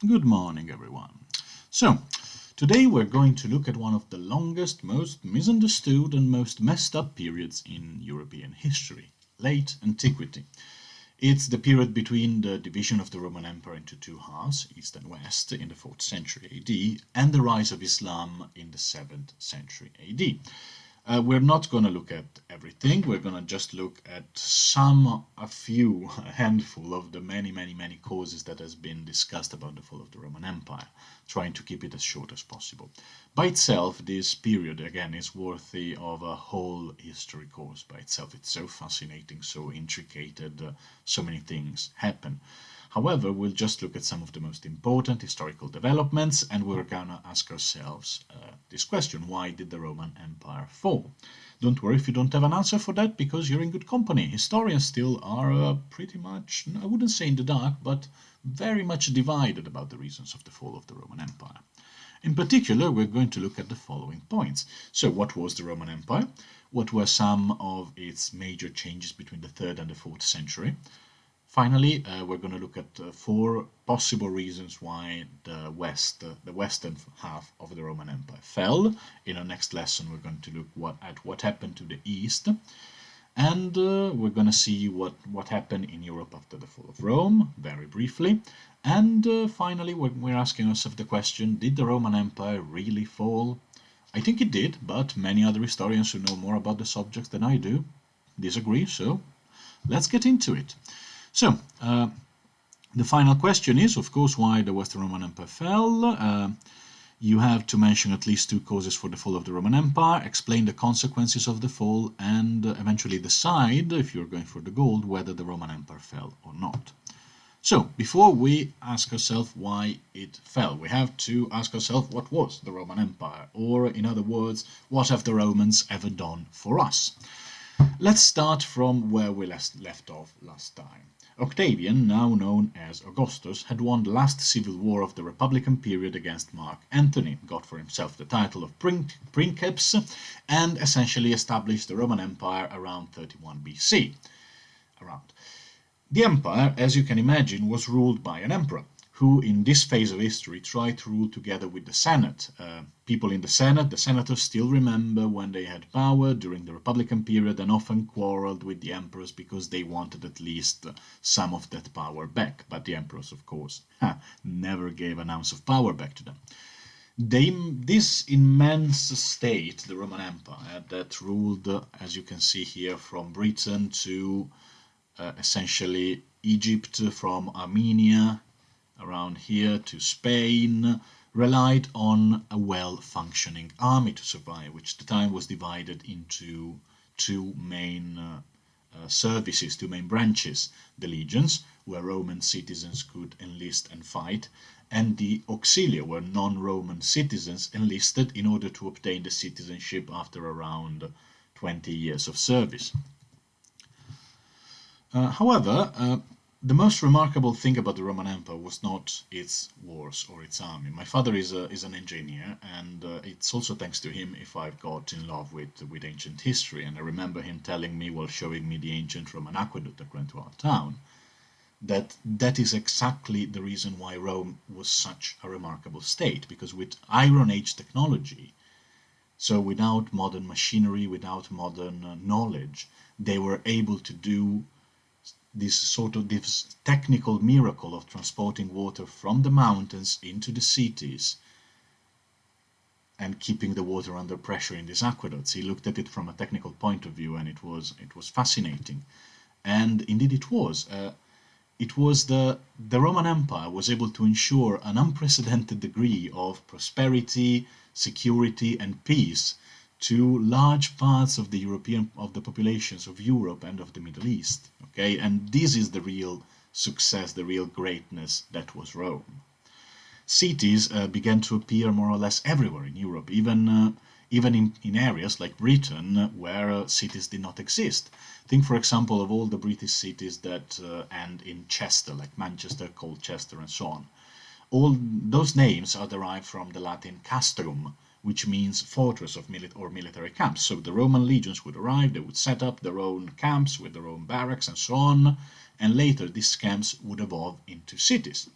Good morning, everyone. So, today we're going to look at one of the longest, most misunderstood and most messed up periods in European history, late antiquity. It's the period between the division of the Roman Empire into two halves, East and West, in the 4th century AD, and the rise of Islam in the 7th century AD. We're not going to look at everything. We're going to just look at a few, a handful of the many causes that has been discussed about the fall of the Roman Empire, trying to keep it as short as possible. By itself, this period, again, is worthy of a whole history course by itself. It's so fascinating, so intricate, so many things happen. However, we'll just look at some of the most important historical developments, and we're gonna ask ourselves this question: why did the Roman Empire fall? Don't worry if you don't have an answer for that, because you're in good company. Historians still are pretty much, I wouldn't say in the dark, but very much divided about the reasons of the fall of the Roman Empire. In particular, we're going to look at the following points. So, what was the Roman Empire? What were some of its major changes between the 3rd and the 4th century? Finally, we're going to look at 4 possible reasons why the western half of the Roman Empire fell. In our next lesson, we're going to look at what happened to the East, and we're going to see what happened in Europe after the fall of Rome, very briefly. And finally, we're asking ourselves the question: did the Roman Empire really fall? I think it did, but many other historians who know more about the subject than I do disagree. So let's get into it. So, the final question is, of course, why the Western Roman Empire fell. You have to mention at least 2 causes for the fall of the Roman Empire, explain the consequences of the fall, and eventually decide, if you're going for the gold, whether the Roman Empire fell or not. So, before we ask ourselves why it fell, we have to ask ourselves what was the Roman Empire, or in other words, what have the Romans ever done for us? Let's start from where we left off last time. Octavian, now known as Augustus, had won the last civil war of the Republican period against Mark Antony, got for himself the title of Princeps, and essentially established the Roman Empire around 31 BC. The empire, as you can imagine, was ruled by an emperor, who in this phase of history tried to rule together with the Senate. People in the senators still remember when they had power during the Republican period and often quarreled with the emperors because they wanted at least some of that power back. But the emperors, of course, never gave an ounce of power back to them. This immense state, the Roman Empire, that ruled, as you can see here, from Britain to essentially Egypt, from Armenia, around here to Spain, relied on a well-functioning army to survive, which at the time was divided into 2 main services, 2 main branches: the legions, where Roman citizens could enlist and fight, and the auxilia, where non-Roman citizens enlisted in order to obtain the citizenship after around 20 years of service. However, the most remarkable thing about the Roman Empire was not its wars or its army. My father is an engineer, and it's also thanks to him if I've got in love with ancient history. And I remember him telling me while showing me the ancient Roman aqueduct that ran to our town, that is exactly the reason why Rome was such a remarkable state, because with Iron Age technology, so without modern machinery, without modern knowledge, they were able to do this technical miracle of transporting water from the mountains into the cities and keeping the water under pressure in these aqueducts. He looked at it from a technical point of view, and it was fascinating. And indeed it was. The Roman Empire was able to ensure an unprecedented degree of prosperity, security, and peace to large parts of the populations of Europe and of the Middle East. Okay, and this is the real success, the real greatness that was Rome. Cities began to appear more or less everywhere in Europe, even in areas like Britain where cities did not exist. Think, for example, of all the British cities that end in Chester, like Manchester, Colchester, and so on. All those names are derived from the Latin castrum, which means fortress of military camps. So the Roman legions would arrive, they would set up their own camps with their own barracks and so on, and later these camps would evolve into cities.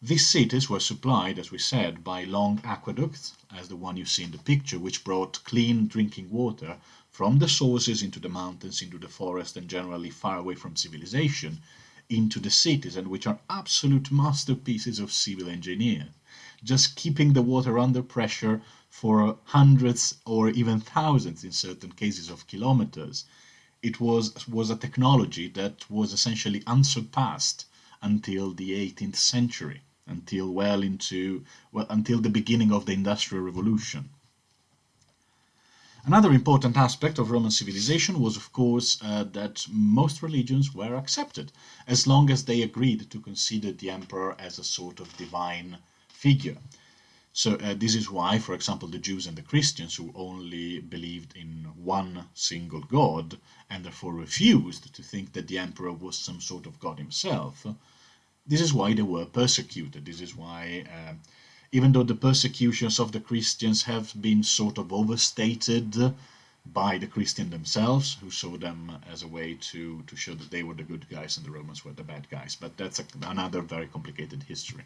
These cities were supplied, as we said, by long aqueducts, as the one you see in the picture, which brought clean drinking water from the sources into the mountains, into the forest, and generally far away from civilization, into the cities, and which are absolute masterpieces of civil engineering. Just keeping the water under pressure for hundreds or even thousands, in certain cases, of kilometers. It was a technology that was essentially unsurpassed until the 18th century, until the beginning of the Industrial Revolution. Another important aspect of Roman civilization was, of course, that most religions were accepted, as long as they agreed to consider the emperor as a sort of divine figure. So this is why, for example, the Jews and the Christians, who only believed in one single God and therefore refused to think that the emperor was some sort of God himself, this is why they were persecuted. This is why, even though the persecutions of the Christians have been sort of overstated by the Christians themselves, who saw them as a way to show that they were the good guys and the Romans were the bad guys. But that's another very complicated history.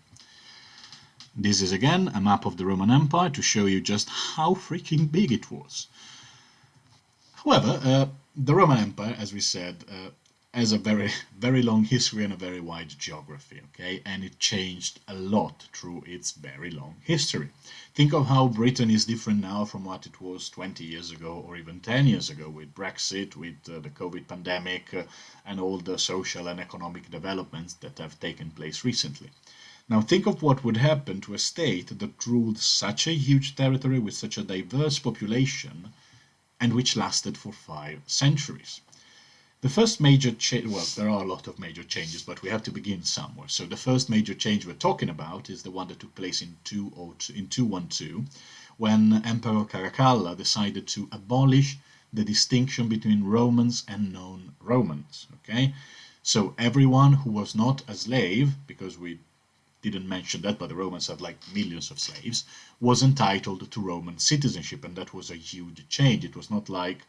This is again a map of the Roman Empire to show you just how freaking big it was. However, the Roman Empire, as we said, has a very, very long history and a very wide geography, okay? And it changed a lot through its very long history. Think of how Britain is different now from what it was 20 years ago or even 10 years ago, with Brexit, with the COVID pandemic, and all the social and economic developments that have taken place recently. Now think of what would happen to a state that ruled such a huge territory with such a diverse population and which lasted for 5 centuries. The first major change, well, there are a lot of major changes, but we have to begin somewhere. So the first major change we're talking about is the one that took place in 212, when Emperor Caracalla decided to abolish the distinction between Romans and non-Romans, okay? So everyone who was not a slave, because we didn't mention that, but the Romans had like millions of slaves, was entitled to Roman citizenship, and that was a huge change. It was not like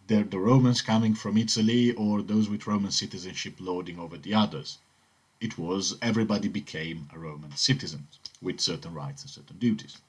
the Romans coming from Italy or those with Roman citizenship lording over the others. It was everybody became a Roman citizen with certain rights and certain duties.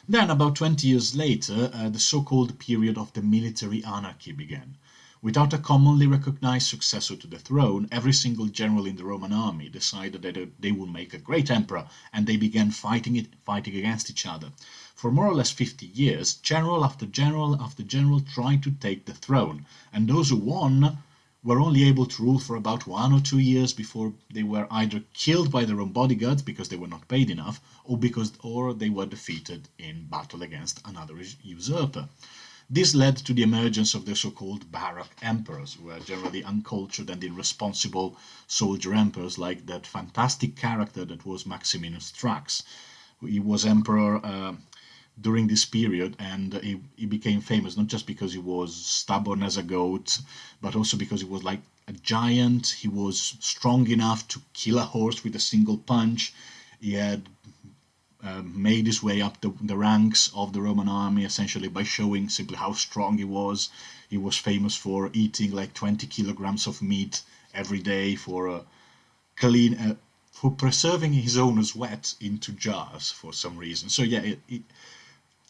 Then, about 20 years later, the so-called period of the military anarchy began. Without a commonly recognized successor to the throne, every single general in the Roman army decided that they would make a great emperor, and they began fighting against each other. For more or less 50 years, general after general after general tried to take the throne, and those who won were only able to rule for about 1 or 2 years before they were either killed by their own bodyguards because they were not paid enough, or they were defeated in battle against another usurper. This led to the emergence of the so-called Barbarian Emperors, who were generally uncultured and irresponsible soldier emperors, like that fantastic character that was Maximinus Thrax. He was emperor during this period, and he became famous not just because he was stubborn as a goat, but also because he was like a giant. He was strong enough to kill a horse with a single punch. He had made his way up the ranks of the Roman army, essentially by showing simply how strong he was. He was famous for eating like 20 kilograms of meat every day, for preserving his own sweat into jars for some reason. So yeah,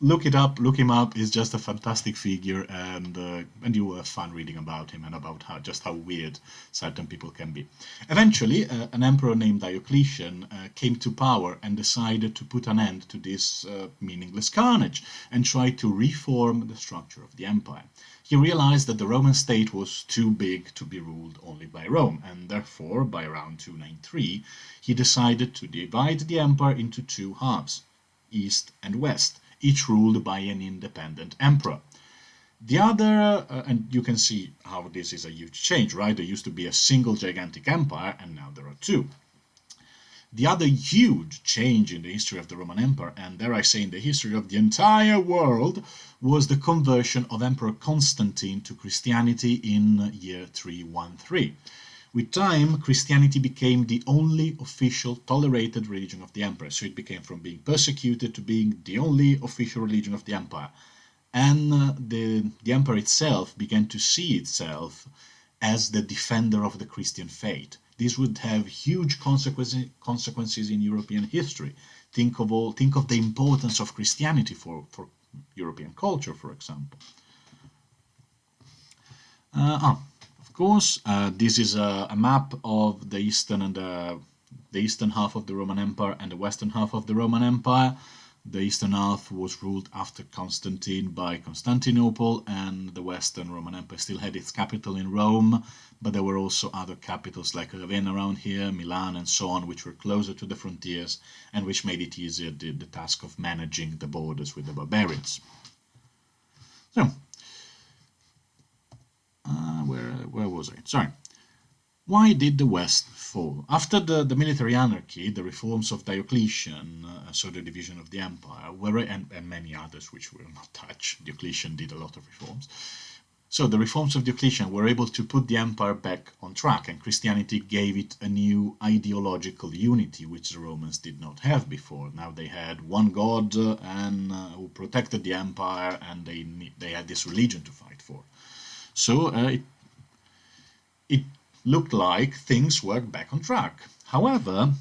look him up. He's just a fantastic figure, and you will have fun reading about him and about how weird certain people can be. Eventually, an emperor named Diocletian came to power and decided to put an end to this meaningless carnage and try to reform the structure of the empire. He realized that the Roman state was too big to be ruled only by Rome, and therefore, by around 293, he decided to divide the empire into 2 halves, east and west, each ruled by an independent emperor. The other, and you can see how this is a huge change, right? There used to be a single gigantic empire, and now there are 2. The other huge change in the history of the Roman Empire, and dare I say in the history of the entire world, was the conversion of Emperor Constantine to Christianity in year 313. With time, Christianity became the only official tolerated religion of the empire, so it became from being persecuted to being the only official religion of the empire. And the emperor itself began to see itself as the defender of the Christian faith, This would have huge consequences in European history. Think of the importance of Christianity for European culture, for example. Of course, this is a map of the eastern half of the Roman Empire and the western half of the Roman Empire. The eastern half was ruled after Constantine by Constantinople, and the Western Roman Empire still had its capital in Rome, but there were also other capitals like Ravenna around here, Milan and so on, which were closer to the frontiers and which made it easier the task of managing the borders with the barbarians. So, where was I? Sorry. Why did the West fall? After the military anarchy, the reforms of Diocletian, so the division of the empire, and many others which we will not touch, Diocletian did a lot of reforms. So the reforms of Diocletian were able to put the empire back on track, and Christianity gave it a new ideological unity which the Romans did not have before. Now they had one god who protected the empire, and they had this religion to fight for. So it looked like things were back on track. However,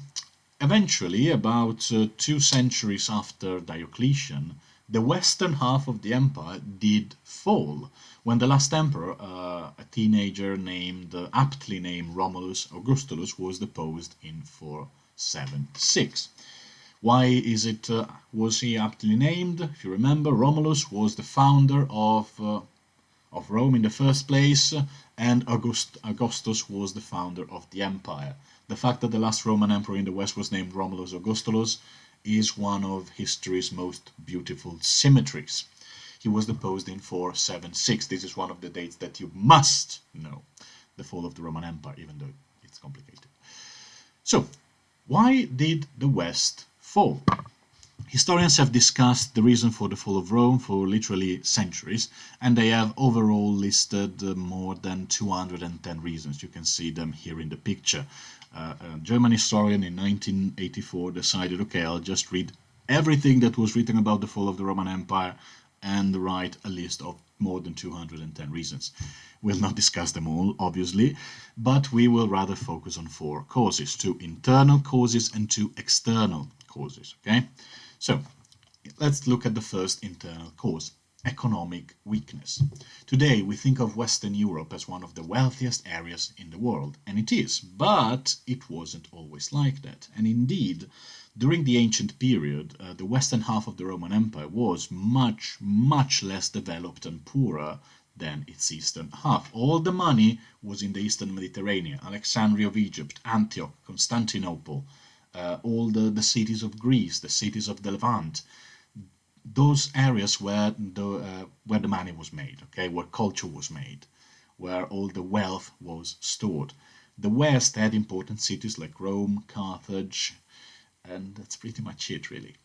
eventually, about 2 centuries after Diocletian, the western half of the empire did fall when the last emperor, a teenager aptly named Romulus Augustulus, was deposed in 476. Why was he aptly named? If you remember, Romulus was the founder of Rome in the first place, and Augustus was the founder of the empire. The fact that the last Roman emperor in the West was named Romulus Augustulus is one of history's most beautiful symmetries. He was deposed in 476. This is one of the dates that you must know, the fall of the Roman Empire, even though it's complicated. So, why did the West fall? Historians have discussed the reason for the fall of Rome for literally centuries, and they have overall listed more than 210 reasons. You can see them here in the picture. A German historian in 1984 decided, okay, I'll just read everything that was written about the fall of the Roman Empire and write a list of more than 210 reasons. We'll not discuss them all, obviously, but we will rather focus on 4 causes, 2 internal causes and 2 external causes, okay? So, let's look at the first internal cause, economic weakness. Today, we think of Western Europe as one of the wealthiest areas in the world, and it is, but it wasn't always like that. And indeed, during the ancient period, the western half of the Roman Empire was much, much less developed and poorer than its eastern half. All the money was in the eastern Mediterranean, Alexandria of Egypt, Antioch, Constantinople, all the cities of Greece, the cities of the Levant, those areas where the money was made, okay, where culture was made, where all the wealth was stored. The West had important cities like Rome, Carthage, and that's pretty much it, really.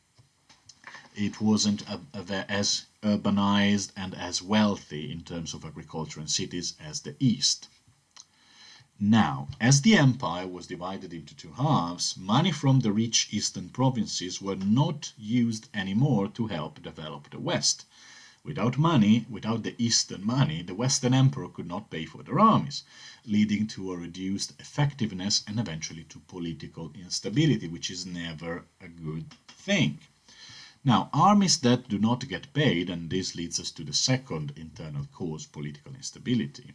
It wasn't as urbanized and as wealthy in terms of agriculture and cities as the East. Now, as the empire was divided into 2 halves, money from the rich eastern provinces were not used anymore to help develop the West. Without money, without the eastern money, the western emperor could not pay for their armies, leading to a reduced effectiveness and eventually to political instability, which is never a good thing. Now, armies that do not get paid, and this leads us to the second internal cause, political instability,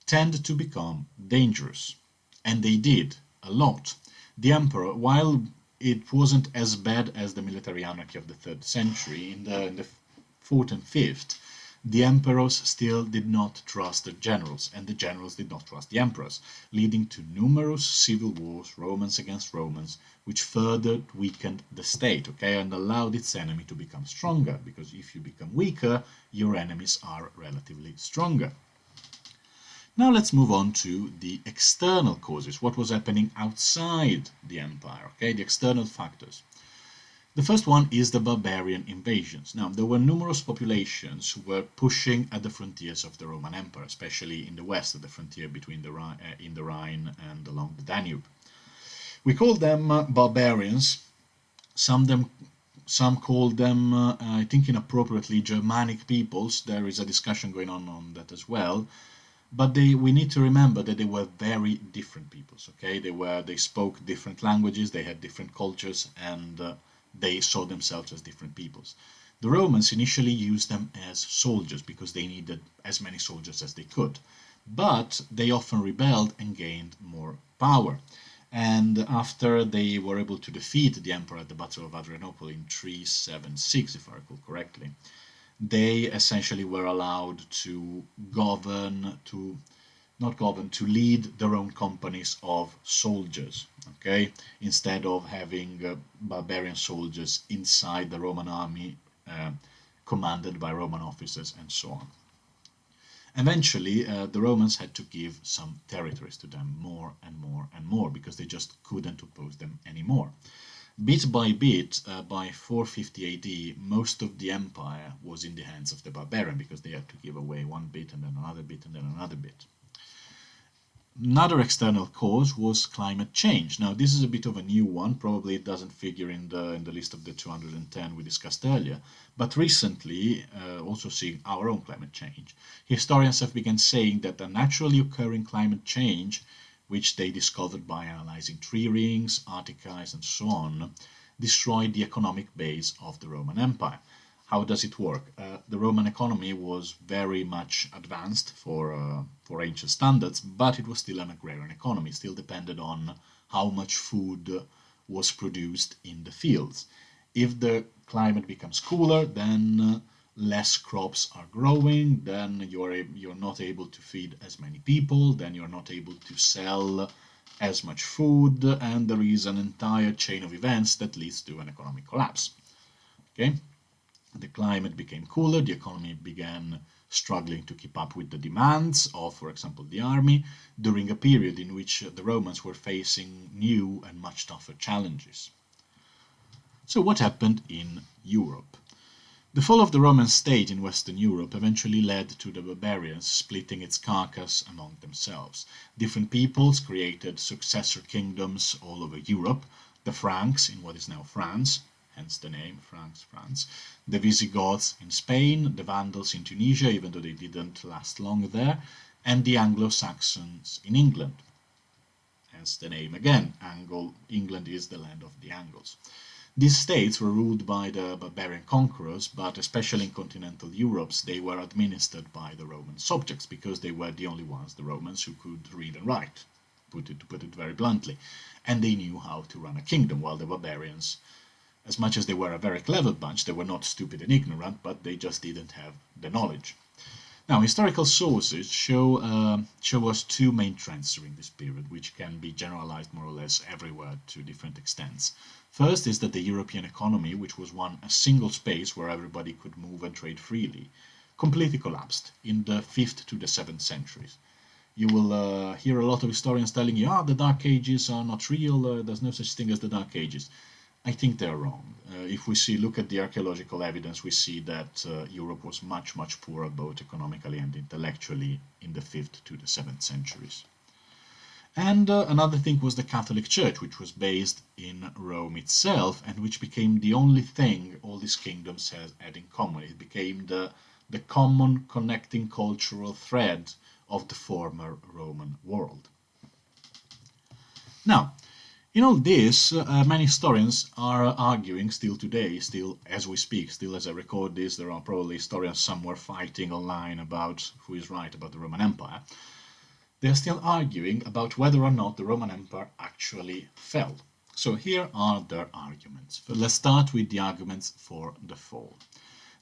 tend to become dangerous. And they did, a lot. The emperor, while it wasn't as bad as the military anarchy of the 3rd century, in the 4th and 5th, the emperors still did not trust the generals, and the generals did not trust the emperors, leading to numerous civil wars, Romans against Romans, which further weakened the state, okay, and allowed its enemy to become stronger, because if you become weaker, your enemies are relatively stronger. Now let's move on to the external causes, what was happening outside the empire, okay, the external factors. The first one is the barbarian invasions. Now, there were numerous populations who were pushing at the frontiers of the Roman Empire, especially in the west, at the frontier between the Rhine and along the Danube. We call them barbarians. Some call them, I think inappropriately, Germanic peoples. There is a discussion going on that as well. But we need to remember that they were very different peoples. Okay, they spoke different languages, they had different cultures, and they saw themselves as different peoples. The Romans initially used them as soldiers because they needed as many soldiers as they could, but they often rebelled and gained more power. And after they were able to defeat the emperor at the Battle of Adrianople in 376, if I recall correctly, they essentially were allowed to govern, to not govern, to lead their own companies of soldiers, okay, instead of having barbarian soldiers inside the Roman army, uh, commanded by Roman officers and so on. Eventually, the Romans had to give some territories to them, more and more and more, because they just couldn't oppose them anymore. Bit by bit, by 450 AD, most of the empire was in the hands of the barbarian, because they had to give away one bit and then another bit and then another bit. Another external cause was climate change. Now, this is a bit of a new one. Probably it doesn't figure in the list of the 210 we discussed earlier. But recently, also seeing our own climate change, historians have begun saying that a naturally occurring climate change, which they discovered by analyzing tree rings, Arctic ice, and so on, destroyed the economic base of the Roman Empire. How does it work? The Roman economy was very much advanced for ancient standards, but it was still an agrarian economy. It still depended on how much food was produced in the fields. If the climate becomes cooler, then less crops are growing, then you're not able to feed as many people, then you're not able to sell as much food, and there is an entire chain of events that leads to an economic collapse. Okay? The climate became cooler, the economy began struggling to keep up with the demands of, for example, the army, during a period in which the Romans were facing new and much tougher challenges. So what happened in Europe? The fall of the Roman state in Western Europe eventually led to the barbarians splitting its carcass among themselves. Different peoples created successor kingdoms all over Europe, the Franks in what is now France, hence the name, Franks, France, the Visigoths in Spain, the Vandals in Tunisia, even though they didn't last long there, and the Anglo-Saxons in England, hence the name again, England is the land of the Angles. These states were ruled by the barbarian conquerors, but especially in continental Europe, they were administered by the Roman subjects, because they were the only ones, the Romans, who could read and write, to put it very bluntly, and they knew how to run a kingdom, while the barbarians, as much as they were a very clever bunch, they were not stupid and ignorant, but they just didn't have the knowledge. Now, historical sources show us two main trends during this period, which can be generalized more or less everywhere to different extents. First is that the European economy, which was a single space where everybody could move and trade freely, completely collapsed in the 5th to the 7th centuries. You will hear a lot of historians telling you, the Dark Ages are not real, there's no such thing as the Dark Ages. I think they're wrong. If we look at the archaeological evidence, we see that Europe was much, much poorer, both economically and intellectually, in the 5th to the 7th centuries. And another thing was the Catholic Church, which was based in Rome itself, and which became the only thing all these kingdoms had in common. It became the common connecting cultural thread of the former Roman world. Now, in all this, many historians are arguing still today, still as we speak, still as I record this, there are probably historians somewhere fighting online about who is right about the Roman Empire. They are still arguing about whether or not the Roman Empire actually fell. So here are their arguments. But let's start with the arguments for the fall.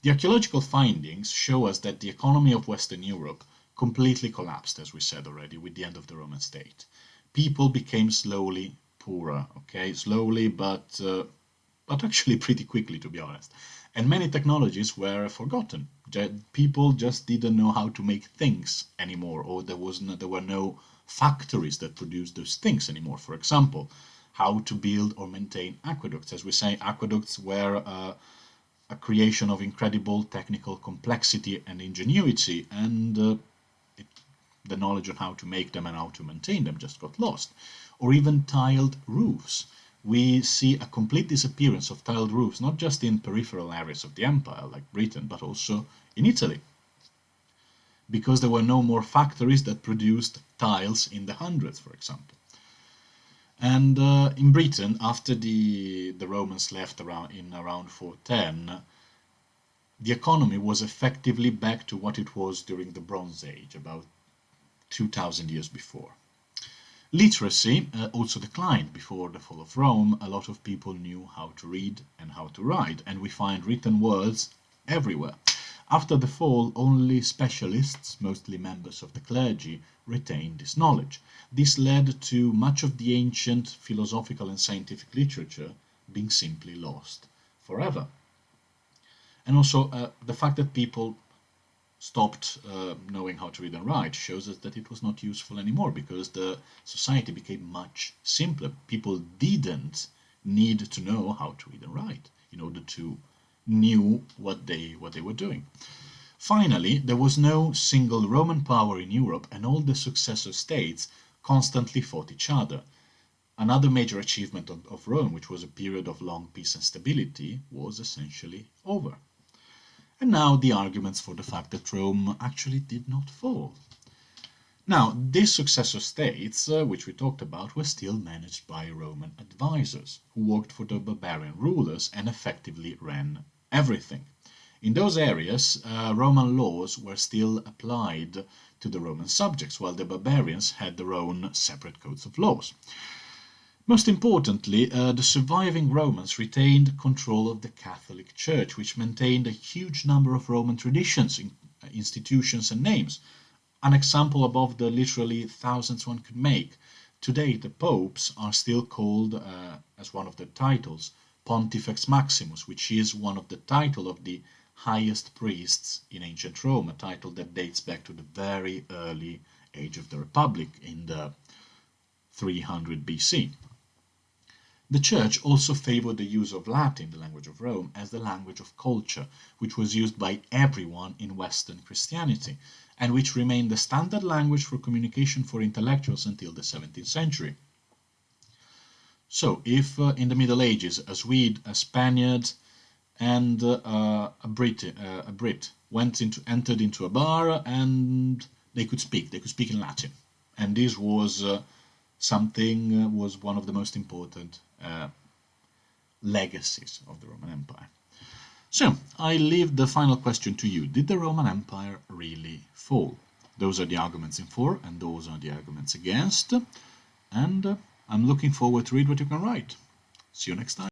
The archaeological findings show us that the economy of Western Europe completely collapsed, as we said already, with the end of the Roman state. People became slowly poorer, okay, slowly, but actually pretty quickly, to be honest. And many technologies were forgotten. People just didn't know how to make things anymore, or there were no factories that produced those things anymore. For example, how to build or maintain aqueducts. As we say, aqueducts were a creation of incredible technical complexity and ingenuity, and the knowledge on how to make them and how to maintain them just got lost. Or even tiled roofs. We see a complete disappearance of tiled roofs, not just in peripheral areas of the empire like Britain, but also in Italy. because there were no more factories that produced tiles in the hundreds, for example. And in Britain, after the Romans left around 410, the economy was effectively back to what it was during the Bronze Age, about 2000 years before. Literacy also declined before the fall of Rome. A lot of people knew how to read and how to write, and we find written words everywhere. After the fall, only specialists, mostly members of the clergy, retained this knowledge. This led to much of the ancient philosophical and scientific literature being simply lost forever. And also the fact that people stopped knowing how to read and write shows us that it was not useful anymore, because the society became much simpler. People didn't need to know how to read and write in order to knew what they were doing. Finally, there was no single Roman power in Europe, and all the successor states constantly fought each other. Another major achievement of Rome, which was a period of long peace and stability, was essentially over. And now the arguments for the fact that Rome actually did not fall. Now, these successor states, which we talked about, were still managed by Roman advisors, who worked for the barbarian rulers and effectively ran everything. In those areas, Roman laws were still applied to the Roman subjects, while the barbarians had their own separate codes of laws. Most importantly, the surviving Romans retained control of the Catholic Church, which maintained a huge number of Roman traditions, institutions and names. An example above the literally thousands one could make. Today, the popes are still called, as one of their titles, Pontifex Maximus, which is one of the title of the highest priests in ancient Rome, a title that dates back to the very early age of the Republic in the 300 BC. The Church also favored the use of Latin, the language of Rome, as the language of culture, which was used by everyone in Western Christianity, and which remained the standard language for communication for intellectuals until the 17th century. So, if in the Middle Ages a Swede, a Spaniard, and a Brit entered into a bar and they could speak in Latin, and this was was one of the most important legacies of the Roman Empire. So, I leave the final question to you. Did the Roman Empire really fall? Those are the arguments in for, and those are the arguments against. And I'm looking forward to read what you can write. See you next time.